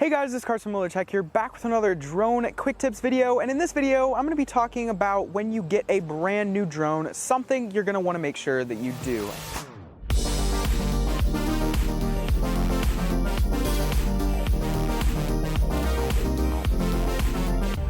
Hey guys, it's Carson Tech here, back with another drone quick tips video. And in this video, I'm going to be talking about when you get a brand new drone, something you're going to want to make sure that you do.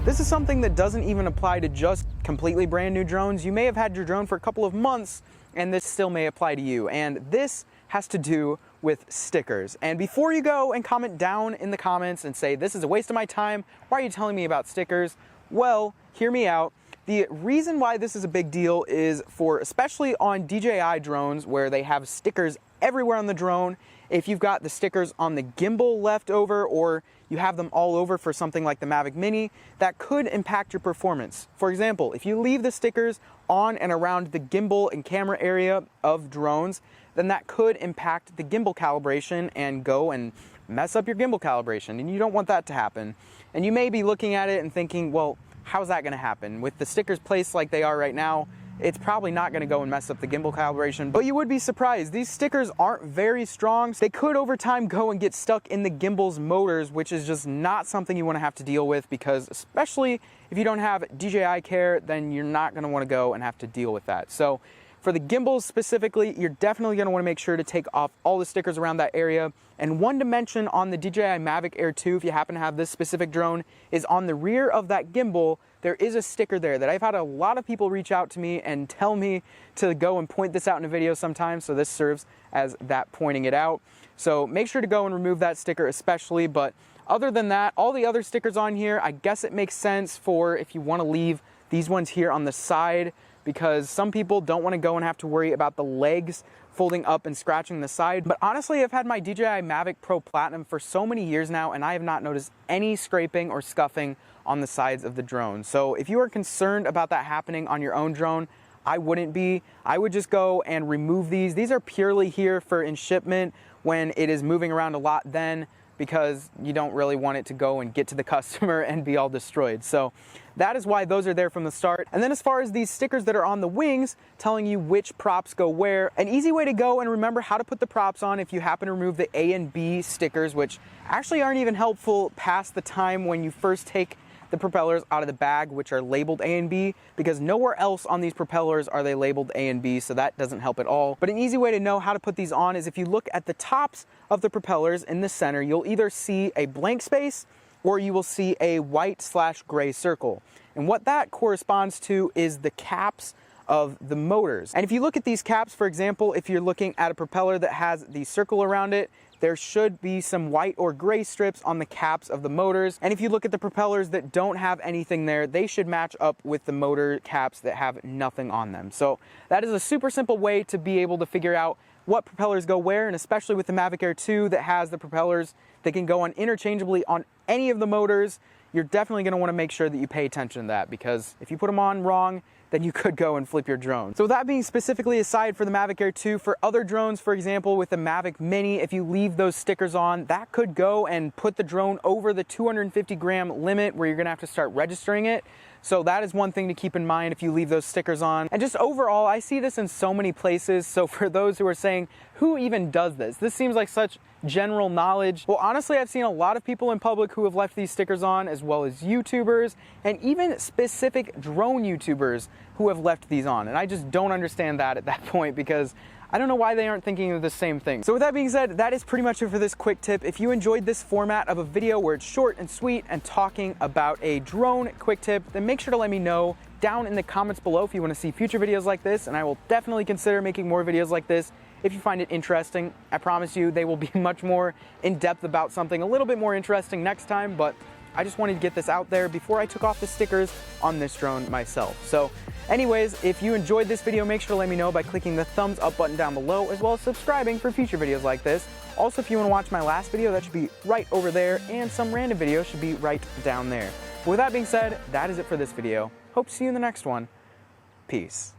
This is something that doesn't even apply to just completely brand new drones. You may have had your drone for a couple of months and this still may apply to you. And this has to do with stickers. And before you go and comment down in the comments and say, this is a waste of my time, why are you telling me about stickers? Well, hear me out. The reason why this is a big deal is for, especially on DJI drones where they have stickers everywhere on the drone. If you've got the stickers on the gimbal left over, or you have them all over for something like the Mavic Mini, that could impact your performance. For example, if you leave the stickers on and around the gimbal and camera area of drones, then that could impact the gimbal calibration and go and mess up your gimbal calibration, and you don't want that to happen. And you may be looking at it and thinking, well, how's that going to happen? With the stickers placed like they are right now, it's probably not going to go and mess up the gimbal calibration, but you would be surprised. These stickers aren't very strong. They could over time go and get stuck in the gimbal's motors, which is just not something you want to have to deal with, because especially if you don't have DJI care, then you're not going to want to go and have to deal with that. So for the gimbals specifically, you're definitely going to want to make sure to take off all the stickers around that area. And one to mention on the DJI Mavic Air 2, if you happen to have this specific drone, is on the rear of that gimbal, there is a sticker there that I've had a lot of people reach out to me and tell me to go and point this out in a video sometime, so this serves as that pointing it out. So make sure to go and remove that sticker especially, but other than that, all the other stickers on here, I guess it makes sense for if you want to leave these ones here on the side, because some people don't want to go and have to worry about the legs folding up and scratching the side. But honestly, I've had my DJI Mavic Pro Platinum for so many years now, and I have not noticed any scraping or scuffing on the sides of the drone. So if you are concerned about that happening on your own drone, I wouldn't be. I would just go and remove these. These are purely here for in shipment when it is moving around a lot then, because you don't really want it to go and get to the customer and be all destroyed. So that is why those are there from the start. And then as far as these stickers that are on the wings telling you which props go where, an easy way to go and remember how to put the props on if you happen to remove the A and B stickers, which actually aren't even helpful past the time when you first take the propellers out of the bag, which are labeled A and B, because nowhere else on these propellers are they labeled A and B, so that doesn't help at all. But an easy way to know how to put these on is if you look at the tops of the propellers in the center, you'll either see a blank space or you will see a white/gray circle. And what that corresponds to is the caps of the motors. And if you look at these caps, for example, if you're looking at a propeller that has the circle around it, there should be some white or gray strips on the caps of the motors. And if you look at the propellers that don't have anything there, they should match up with the motor caps that have nothing on them. So that is a super simple way to be able to figure out what propellers go where, and especially with the Mavic Air 2 that has the propellers that can go on interchangeably on any of the motors, you're definitely going to want to make sure that you pay attention to that, because if you put them on wrong, then you could go and flip your drone. So with that being specifically aside for the Mavic Air 2, for other drones, for example, with the Mavic Mini, if you leave those stickers on, that could go and put the drone over the 250 gram limit where you're gonna have to start registering it. So that is one thing to keep in mind if you leave those stickers on. And just overall, I see this in so many places. So for those who are saying, who even does this? This seems like such general knowledge. Well, honestly, I've seen a lot of people in public who have left these stickers on, as well as YouTubers and even specific drone YouTubers who have left these on. And I just don't understand that at that point, because I don't know why they aren't thinking of the same thing. So with that being said, that is pretty much it for this quick tip. If you enjoyed this format of a video where it's short and sweet and talking about a drone quick tip, then make sure to let me know down in the comments below if you want to see future videos like this, and I will definitely consider making more videos like this if you find it interesting. I promise you they will be much more in-depth about something a little bit more interesting next time, but I just wanted to get this out there before I took off the stickers on this drone myself. So anyways, if you enjoyed this video, make sure to let me know by clicking the thumbs up button down below, as well as subscribing for future videos like this. Also, if you want to watch my last video, that should be right over there, and some random videos should be right down there. With that being said, that is it for this video. Hope to see you in the next one. Peace.